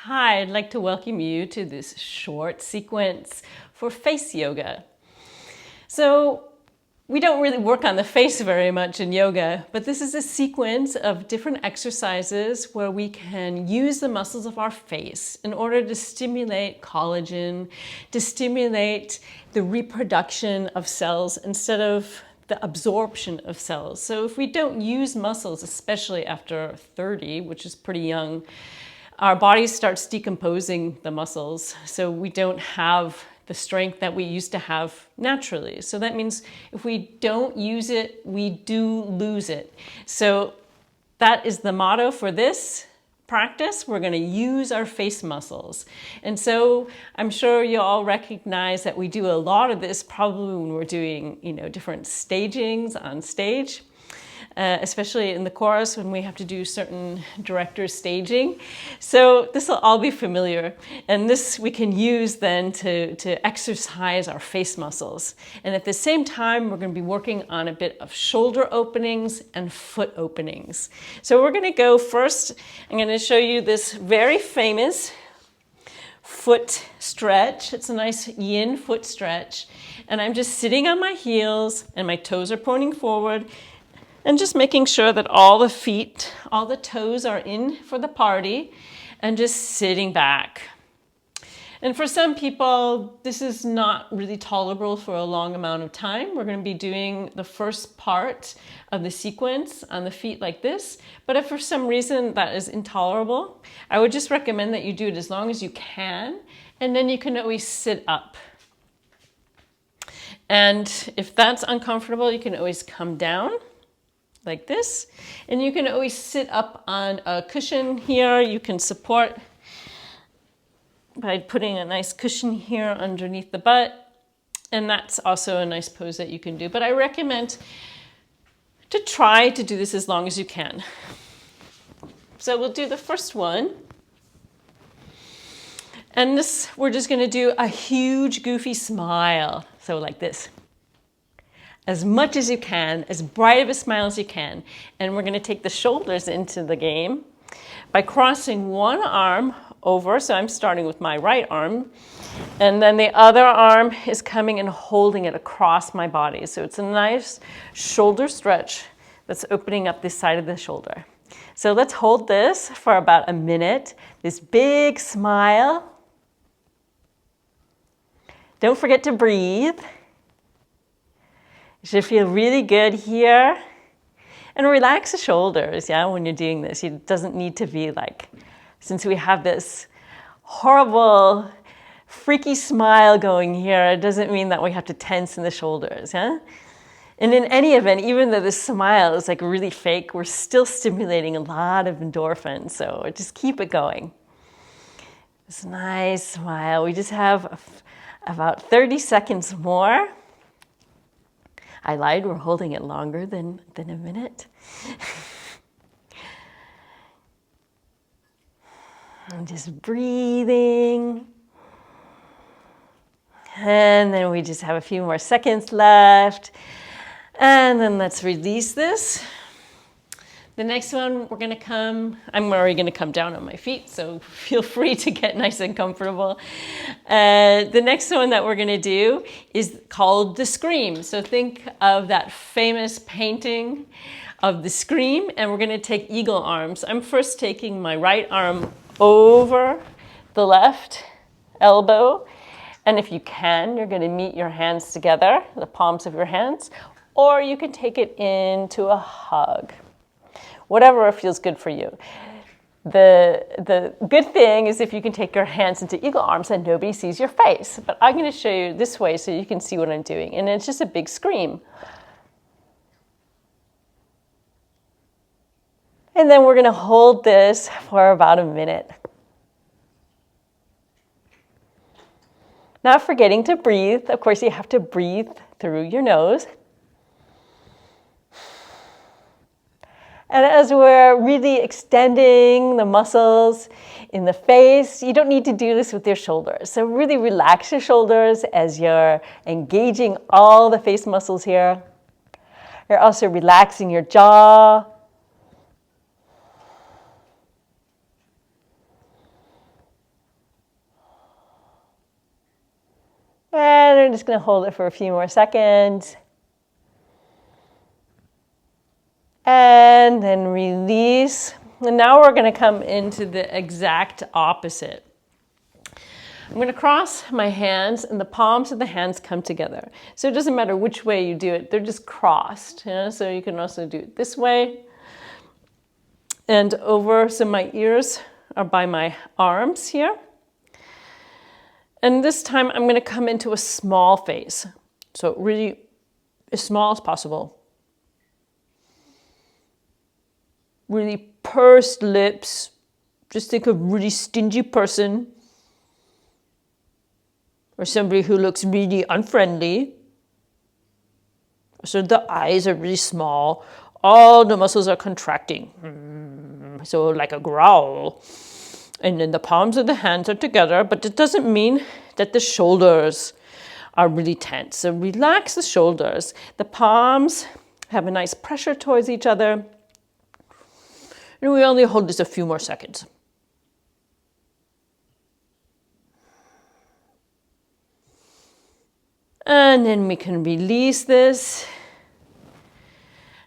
Hi, I'd like to welcome you to this short sequence for face yoga. So we don't really work on the face very much in yoga, but this is a sequence of different exercises where we can use the muscles of our face in order to stimulate collagen, to stimulate the reproduction of cells instead of the absorption of cells. So if we don't use muscles, especially after 30, which is pretty young, our body starts decomposing the muscles, so we don't have the strength that we used to have naturally. So that means if we don't use it, we do lose it. So that is the motto for this practice. We're going to use our face muscles. And so I'm sure you all recognize that we do a lot of this probably when we're doing, different stagings on stage. Especially in the chorus when we have to do certain director staging. So this will all be familiar. And this we can use then to exercise our face muscles. And at the same time, we're going to be working on a bit of shoulder openings and foot openings. So we're going to go first, I'm going to show you this very famous foot stretch. It's a nice yin foot stretch. And I'm just sitting on my heels and my toes are pointing forward. And just making sure that all the toes are in for the party and just sitting back. And for some people, this is not really tolerable for a long amount of time. We're going to be doing the first part of the sequence on the feet like this. But if for some reason that is intolerable, I would just recommend that you do it as long as you can. And then you can always sit up. And if that's uncomfortable, you can always come down like this. And you can always sit up on a cushion here. You can support by putting a nice cushion here underneath the butt. And that's also a nice pose that you can do. But I recommend to try to do this as long as you can. So we'll do the first one. And this, we're just going to do a huge goofy smile. So like this. As much as you can, as bright of a smile as you can. And we're going to take the shoulders into the game by crossing one arm over. So I'm starting with my right arm. And then the other arm is coming and holding it across my body. So it's a nice shoulder stretch that's opening up this side of the shoulder. So let's hold this for about a minute. This big smile. Don't forget to breathe. You should feel really good here. And relax the shoulders, when you're doing this. It doesn't need to be like, since we have this horrible, freaky smile going here, it doesn't mean that we have to tense in the shoulders, And in any event, even though this smile is like really fake, we're still stimulating a lot of endorphins, so just keep it going. This nice smile. We just have about 30 seconds more. I lied, we're holding it longer than a minute. And just breathing. And then we just have a few more seconds left. And then let's release this. The next one, I'm already going to come down on my feet, so feel free to get nice and comfortable. The next one that we're going to do is called the Scream. So think of that famous painting of the Scream, and we're going to take eagle arms. I'm first taking my right arm over the left elbow, and if you can, you're going to meet your hands together, the palms of your hands, or you can take it into a hug. Whatever feels good for you. The good thing is if you can take your hands into eagle arms and nobody sees your face. But I'm going to show you this way so you can see what I'm doing. And it's just a big scream. And then we're going to hold this for about a minute. Not forgetting to breathe. Of course, you have to breathe through your nose. And as we're really extending the muscles in the face, you don't need to do this with your shoulders. So really relax your shoulders as you're engaging all the face muscles here. You're also relaxing your jaw. And I'm just going to hold it for a few more seconds. And then release. And now we're going to come into the exact opposite. I'm going to cross my hands and the palms of the hands come together. So it doesn't matter which way you do it, they're just crossed. So you can also do it this way and over. So my ears are by my arms here. And this time I'm going to come into a small face. So really as small as possible. Really pursed lips. Just think of a really stingy person. Or somebody who looks really unfriendly. So the eyes are really small. All the muscles are contracting. So like a growl. And then the palms of the hands are together, but it doesn't mean that the shoulders are really tense. So relax the shoulders. The palms have a nice pressure towards each other. And we only hold this a few more seconds. And then we can release this.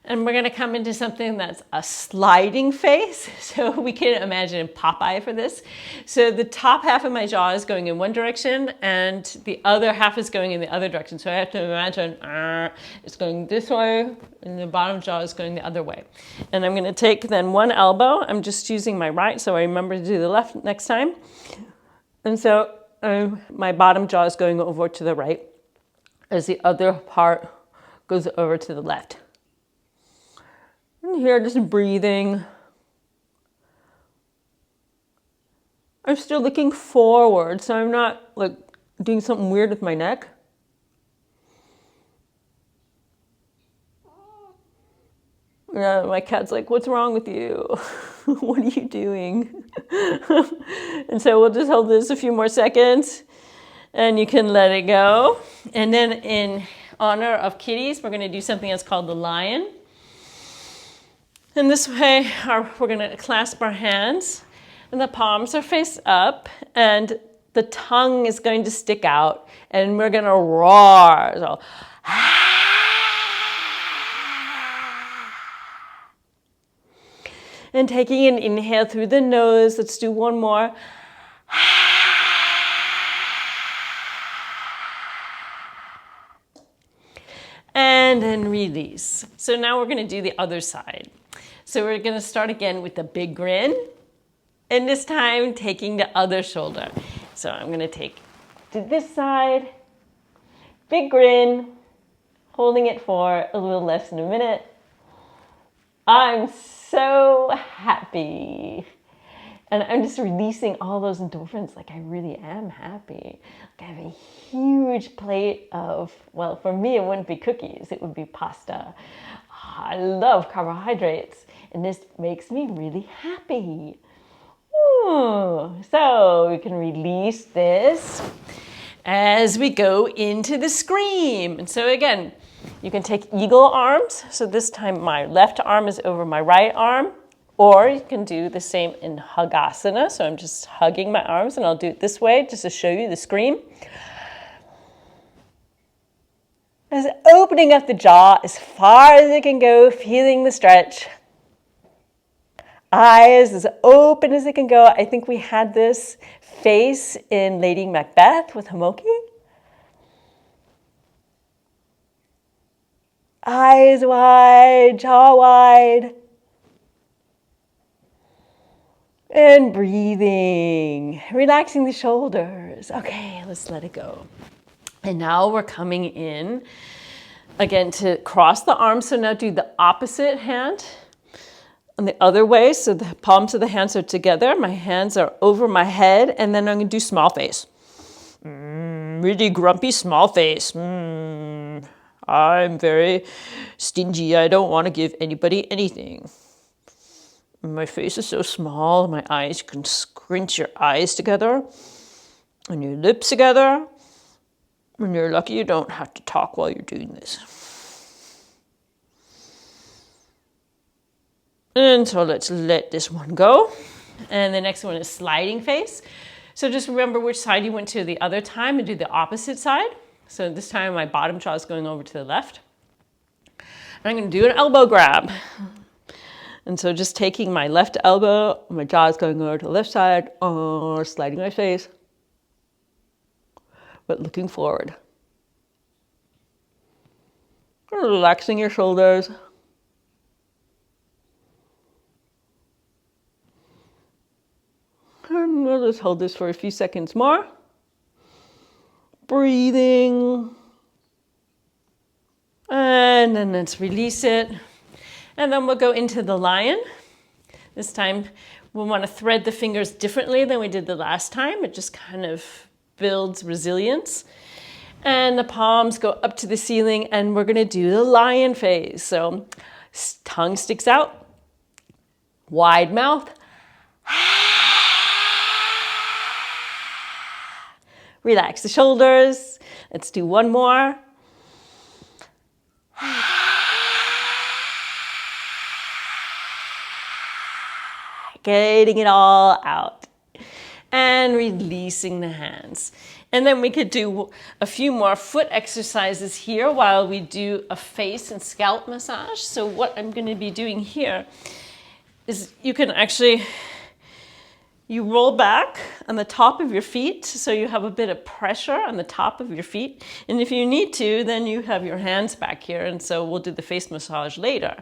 And we're going to come into something that's a sliding face. So we can imagine Popeye for this. So the top half of my jaw is going in one direction and the other half is going in the other direction. So I have to imagine it's going this way and the bottom jaw is going the other way. And I'm going to take then one elbow. I'm just using my right so I remember to do the left next time. And so my bottom jaw is going over to the right as the other part goes over to the left. And here, just breathing. I'm still looking forward, so I'm not like doing something weird with my neck. Yeah, my cat's like, what's wrong with you? What are you doing? And so we'll just hold this a few more seconds and you can let it go. And then in honor of kitties, we're going to do something that's called the lion. And this way, we're going to clasp our hands, and the palms are face up, and the tongue is going to stick out, and we're going to roar. So, and taking an inhale through the nose. Let's do one more. And then release. So now we're going to do the other side. So we're going to start again with the big grin. And this time taking the other shoulder. So I'm going to take to this side. Big grin. Holding it for a little less than a minute. I'm so happy. And I'm just releasing all those endorphins. Like I really am happy. Like I have a huge plate of, well, for me it wouldn't be cookies. It would be pasta. I love carbohydrates. And this makes me really happy. Ooh. So we can release this as we go into the scream. And so again, you can take eagle arms. So this time my left arm is over my right arm. Or you can do the same in Hagasana. So I'm just hugging my arms and I'll do it this way just to show you the scream. As opening up the jaw as far as it can go, feeling the stretch. Eyes as open as it can go. I think we had this face in Lady Macbeth with Homoki. Eyes wide, jaw wide. And breathing, relaxing the shoulders. Okay, let's let it go. And now we're coming in again to cross the arms. So now do the opposite hand on the other way. So the palms of the hands are together. My hands are over my head. And then I'm going to do small face. Really grumpy small face. I'm very stingy. I don't want to give anybody anything. My face is so small, my eyes, you can scrunch your eyes together and your lips together. When you're lucky, you don't have to talk while you're doing this. And so let's let this one go. And the next one is sliding face. So just remember which side you went to the other time and do the opposite side. So this time my bottom jaw is going over to the left. And I'm going to do an elbow grab. And so just taking my left elbow, my jaw is going over to the left side, or sliding my face, but looking forward. Relaxing your shoulders. And we'll just hold this for a few seconds more. Breathing. And then let's release it. And then we'll go into the lion. This time we'll want to thread the fingers differently than we did the last time. It just kind of builds resilience. And the palms go up to the ceiling, and we're going to do the lion phase. So tongue sticks out, wide mouth. Relax the shoulders. Let's do one more. Getting it all out. And releasing the hands. And then we could do a few more foot exercises here while we do a face and scalp massage. So what I'm going to be doing here is you can actually, you roll back on the top of your feet so you have a bit of pressure on the top of your feet. And if you need to, then you have your hands back here. And so we'll do the face massage later.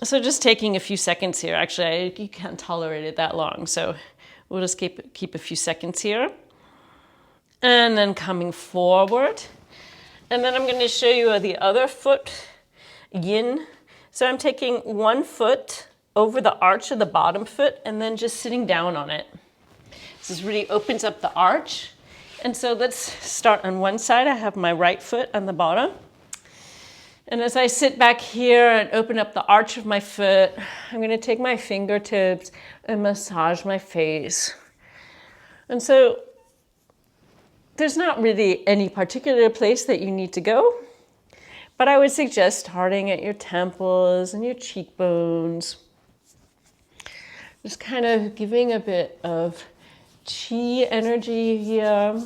So just taking a few seconds here. Actually, you can't tolerate it that long. So we'll just keep a few seconds here. And then coming forward. And then I'm going to show you the other foot, yin. So I'm taking one foot over the arch of the bottom foot and then just sitting down on it. This really opens up the arch. And so let's start on one side. I have my right foot on the bottom. And as I sit back here and open up the arch of my foot, I'm going to take my fingertips and massage my face. And so there's not really any particular place that you need to go, but I would suggest starting at your temples and your cheekbones. Just kind of giving a bit of chi energy here.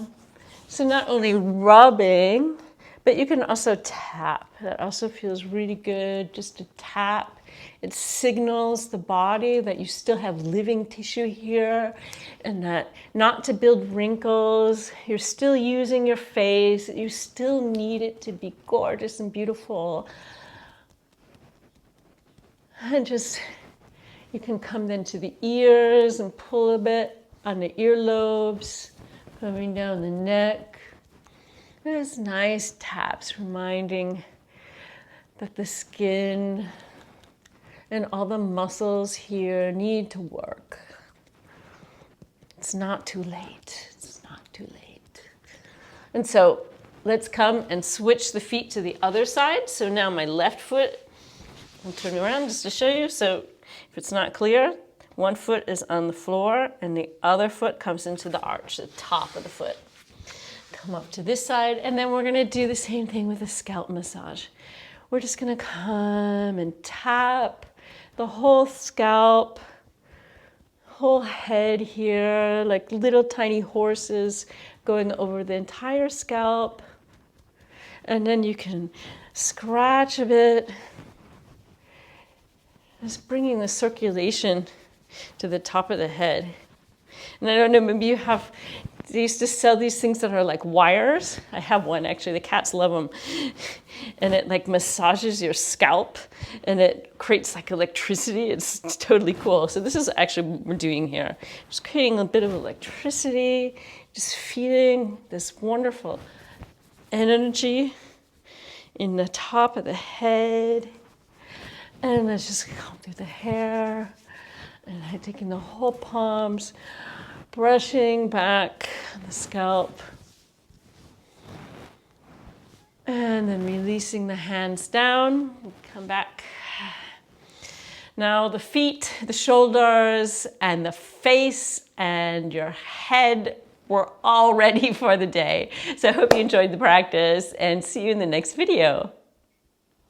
So not only rubbing, but you can also tap. That also feels really good, just to tap. It signals the body that you still have living tissue here and that not to build wrinkles. You're still using your face. You still need it to be gorgeous and beautiful. And just, you can come then to the ears and pull a bit on the earlobes, coming down the neck. There's nice taps reminding that the skin and all the muscles here need to work. It's not too late. It's not too late. And so let's come and switch the feet to the other side. So now my left foot, I'll turn around just to show you. So if it's not clear, one foot is on the floor and the other foot comes into the arch, the top of the foot. Come up to this side, and then we're going to do the same thing with a scalp massage. We're just going to come and tap the whole scalp, whole head here, like little tiny horses going over the entire scalp. And then you can scratch a bit, just bringing the circulation to the top of the head. And I don't know, maybe you have, they used to sell these things that are like wires. I have one actually, the cats love them. And it like massages your scalp and it creates like electricity. It's totally cool. So this is actually what we're doing here. Just creating a bit of electricity, just feeling this wonderful energy in the top of the head. And let's just come through the hair. And I'm taking the whole palms, brushing back the scalp. And then releasing the hands down. We'll come back. Now the feet, the shoulders, and the face, and your head, we're all ready for the day. So I hope you enjoyed the practice and see you in the next video.